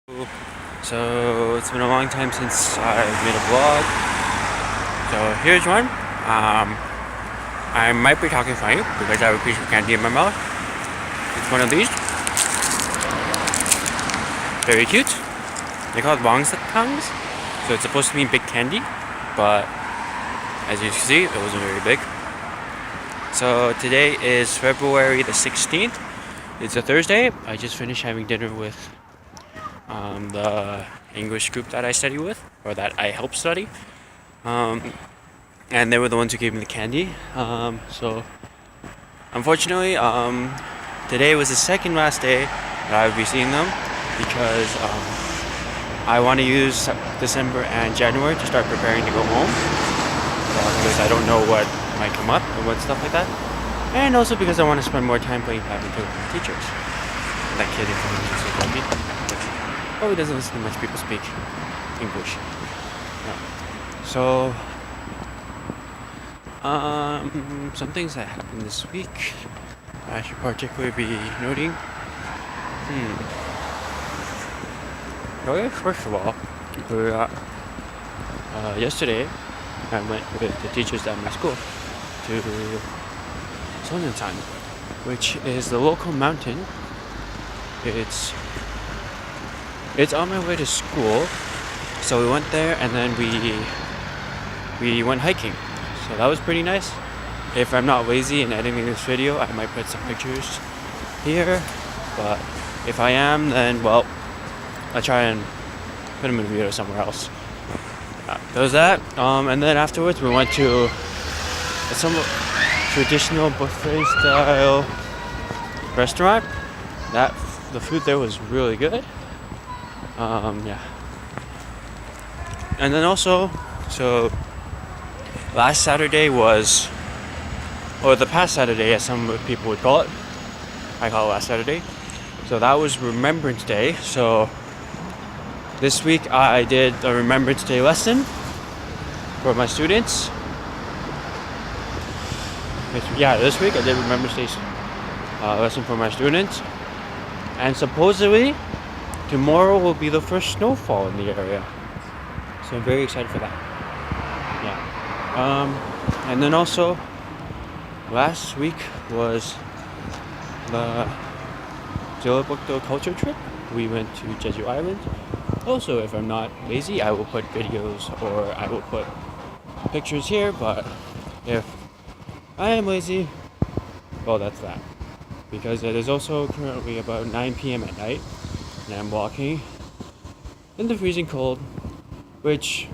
So it's been a long time since I made a vlog. So here's one. I might be talking funny because I have a piece of candy in my mouth. It's one of these. Very cute. They call it tongues. So it's supposed to be big candy, but as you can see, it wasn't very big. So today is February the 16th. It's a Thursday. I just finished having dinner with the English group that I study with, or that I help study. And they were the ones who gave me the candy. So unfortunately, today was the second last day that I would be seeing them because I want to use December and January to start preparing to go home because I don't know what might come up and what stuff like that. And also because I want to spend more time playing badminton with my teachers. That kid in front of me is so grumpy. Oh, he doesn't listen to much people speak English. No. So, some things that happened this week I should particularly be noting. Okay, first of all, yesterday I went with the teachers at my school to Sonnensan, which is the local mountain. It's on my way to school, so we went there and then we went hiking. So that was pretty nice. If I'm not lazy in editing this video, I might put some pictures here, but if I am, then well, I'll try and put them in a video somewhere else. There was that, and then afterwards we went to a somewhat traditional buffet style restaurant. The food there was really good. Yeah. And then also, so last Saturday was, or the past Saturday as some people would call it. I call it last Saturday. So that was Remembrance Day. So this week I did a Remembrance Day lesson for my students. This week I did Remembrance Day lesson for my students. And supposedly tomorrow will be the first snowfall in the area. So I'm very excited for that. Yeah. And then also last week was the Jeju Cultural Trip. We went to Jeju Island. Also, if I'm not lazy, I will put videos or I will put pictures here, but if I am lazy, well, that's that. Because it is also currently about 9 p.m. at night, and I'm walking in the freezing cold, which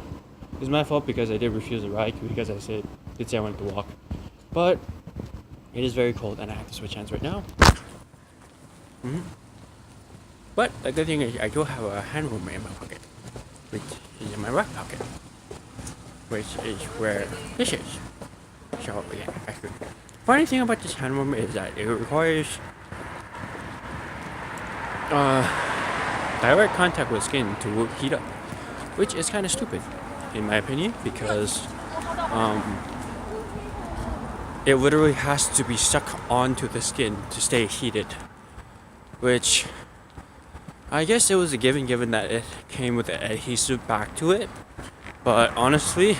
is my fault because I did refuse a ride because I did say I wanted to walk. But it is very cold and I have to switch hands right now. But the good thing is I do have a hand warmer in my pocket, which is in my right pocket, which is where this is. So yeah, that's good. Funny thing about this hand warmer is that it requires direct contact with skin to heat up, which is kind of stupid in my opinion because it literally has to be stuck onto the skin to stay heated, which I guess it was a given that it came with an adhesive back to it, but honestly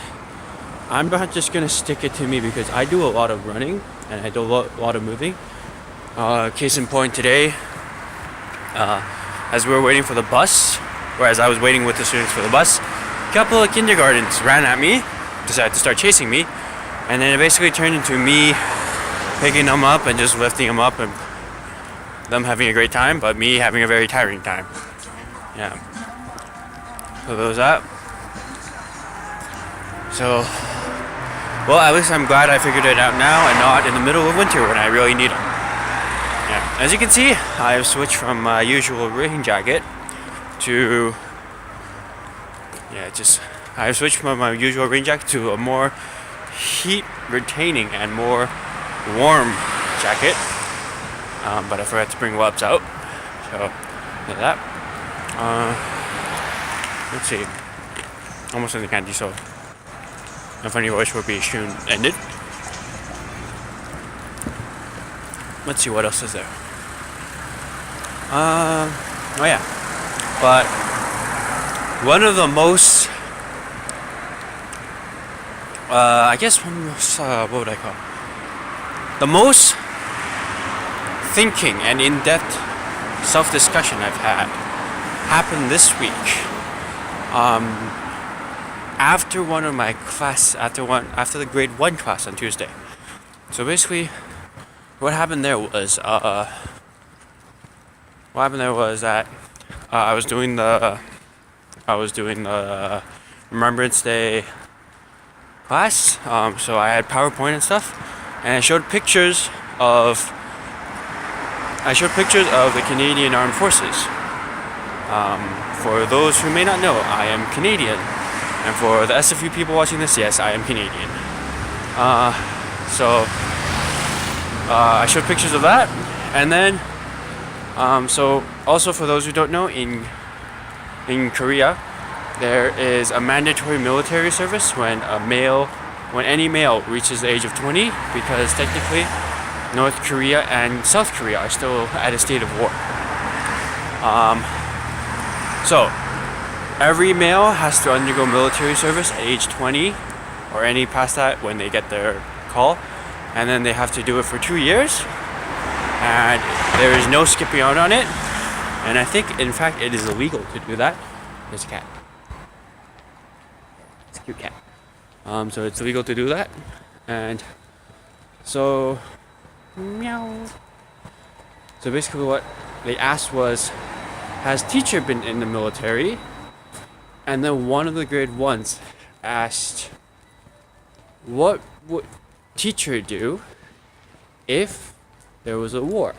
I'm not just gonna stick it to me because I do a lot of running and I do a lot of moving. Case in point today, as we were waiting for the bus, or as I was waiting with the students for the bus, a couple of kindergartens ran at me, decided to start chasing me, and then it basically turned into me picking them up and just lifting them up and them having a great time, but me having a very tiring time. Yeah. So there was that. So, well, at least I'm glad I figured it out now and not in the middle of winter when I really need them. Yeah. As you can see, I have switched from my usual rain jacket to I have switched from my usual rain jacket to a more heat retaining and more warm jacket. But I forgot to bring gloves out. So, look at that. Let's see. Almost in the candy, so a funny voice will be soon ended. Let's see what else is there. Oh yeah. But one of the most, I guess, what would I call it? The most thinking and in-depth self-discussion I've had happened this week. After one of my class, after the grade 1 class on Tuesday. So basically, what happened there was that I was doing the Remembrance Day class. So I had PowerPoint and stuff, and I showed pictures of the Canadian Armed Forces. For those who may not know, I am Canadian, and for the SFU people watching this, yes, I am Canadian. So I showed pictures of that, and then so also for those who don't know, in Korea, there is a mandatory military service when any male reaches the age of 20, because technically North Korea and South Korea are still at a state of war. So every male has to undergo military service at age 20 or any past that when they get their call, and then they have to do it for 2 years, and there is no skipping out on it. And I think, in fact, it is illegal to do that. There's a cat. It's a cute cat. So it's illegal to do that, and so meow. So basically, what they asked was, has teacher been in the military? And then one of the grade 1s asked, what would teacher do if there was a war?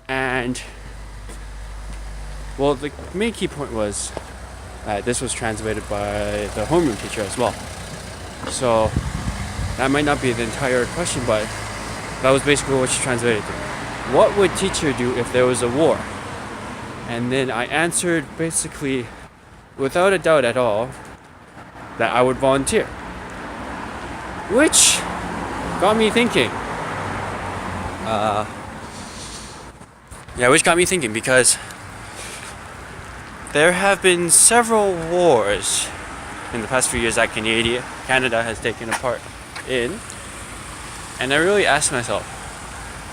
And well, the main key point was that this was translated by the homeroom teacher as well. So that might not be the entire question, but that was basically what she translated to. What would teacher do if there was a war? And then I answered basically, without a doubt at all, that I would volunteer. Which got me thinking. Which got me thinking, because there have been several wars in the past few years that Canada has taken a part in. And I really asked myself,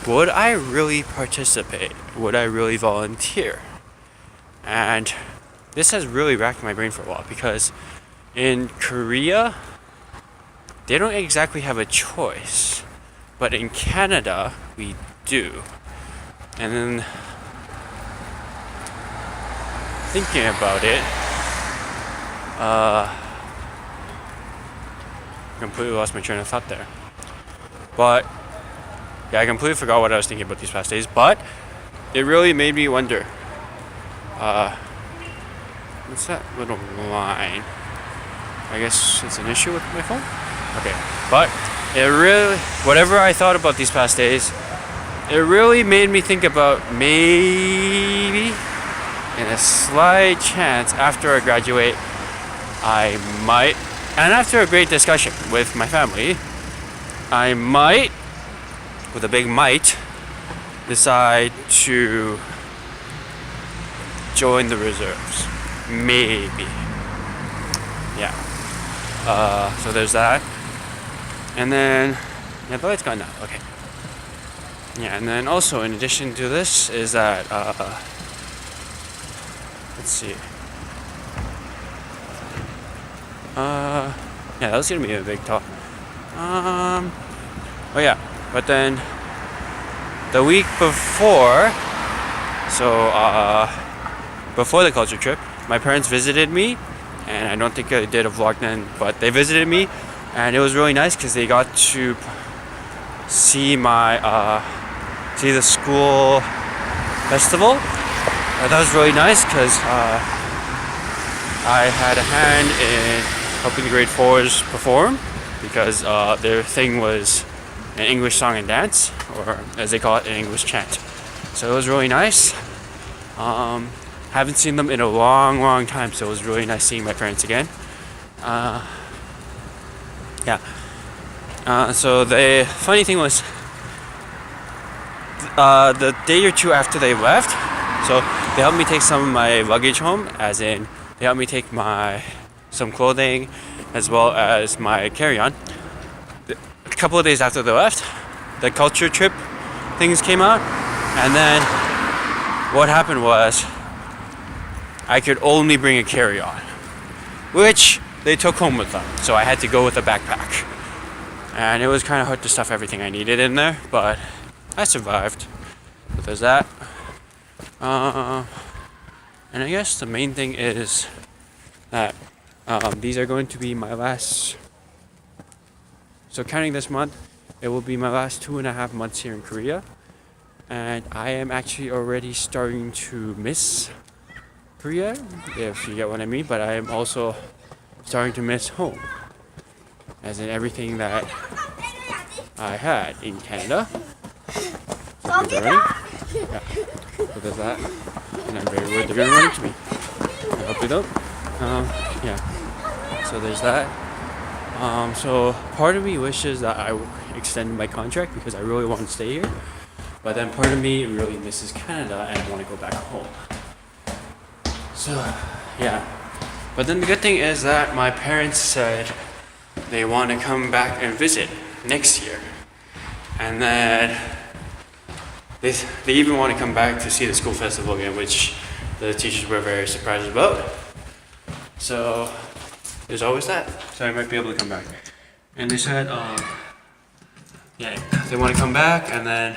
would I really participate? Would I really volunteer? And this has really racked my brain for a while, because in Korea, they don't exactly have a choice. But in Canada, we do. And then thinking about it, completely lost my train of thought there. But yeah, I completely forgot what I was thinking about these past days. But it really made me wonder. What's that little line? I guess it's an issue with my phone? Okay. But it really, whatever I thought about these past days, it really made me think about maybe, in a slight chance, after I graduate, I might, and after a great discussion with my family, I might, with a big might, decide to join the reserves. Maybe. Yeah. So there's that. And then, yeah, the light's gone now. Okay. Yeah, and then also in addition to this is that, let's see. Yeah, that's gonna be a big talk. Oh yeah, but then the week before, so before the culture trip, my parents visited me, and I don't think I did a vlog then, but they visited me, and it was really nice because they got to see see the school festival. That was really nice because I had a hand in helping the grade 4s perform, because their thing was an English song and dance, or as they call it, an English chant. So it was really nice. Haven't seen them in a long time, so it was really nice seeing my parents again. So the funny thing was, the day or two after they left, so they helped me take some of my luggage home, as in they helped me take some clothing as well as my carry-on. A couple of days after they left, the culture trip things came out, and then what happened was I could only bring a carry-on, which they took home with them, so I had to go with a backpack. And it was kind of hard to stuff everything I needed in there, but I survived. So there's that. And I guess the main thing is that these are going to be my last. So counting this month, it will be my last 2.5 months here in Korea. And I am actually already starting to miss Korea, if you get what I mean, but I am also starting to miss home. As in everything that I had in Canada. So they're running. Yeah. So there's that. And I'm very worried they're gonna run into me. I hope they don't. Yeah. So there's that. So part of me wishes that I extended my contract because I really want to stay here. But then part of me really misses Canada and want to go back home. So yeah. But then the good thing is that my parents said they want to come back and visit next year. And then they even want to come back to see the school festival again, which the teachers were very surprised about. So there's always that. So I might be able to come back. And they said, yeah, they want to come back, and then,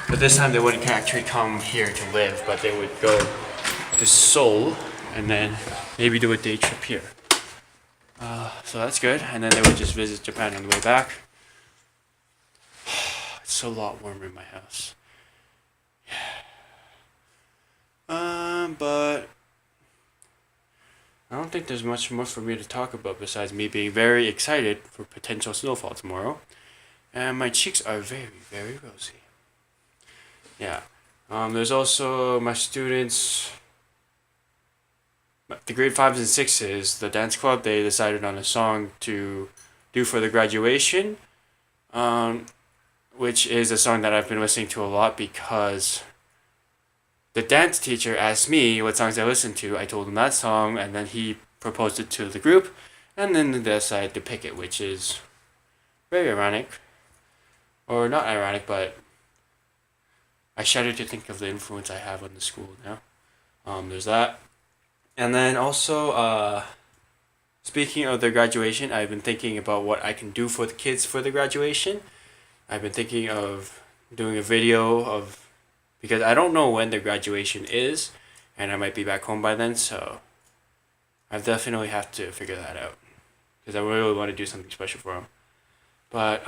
but this time they wouldn't actually come here to live, but they would go to Seoul and then maybe do a day trip here. So that's good, and then they would just visit Japan on the way back. It's a lot warmer in my house. Yeah. But I don't think there's much more for me to talk about besides me being very excited for potential snowfall tomorrow. And my cheeks are very, very rosy. Yeah. There's also my students, the grade 5s and 6s, the dance club, they decided on a song to do for the graduation, which is a song that I've been listening to a lot because the dance teacher asked me what songs I listened to. I told him that song, and then he proposed it to the group, and then they decided to pick it, which is very ironic. Or not ironic, but I shudder to think of the influence I have on the school now. There's that. And then also, speaking of the graduation, I've been thinking about what I can do for the kids for the graduation. I've been thinking of doing a video of, because I don't know when the graduation is, and I might be back home by then, so I definitely have to figure that out, because I really want to do something special for them. But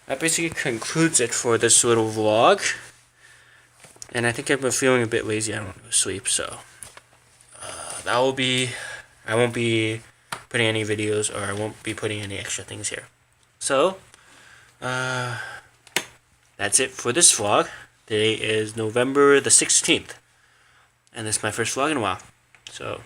that basically concludes it for this little vlog. And I think I've been feeling a bit lazy. I don't want to go to sleep, so that will be, I won't be putting any videos, or I won't be putting any extra things here. So that's it for this vlog. Today is November the 16th, and this is my first vlog in a while. So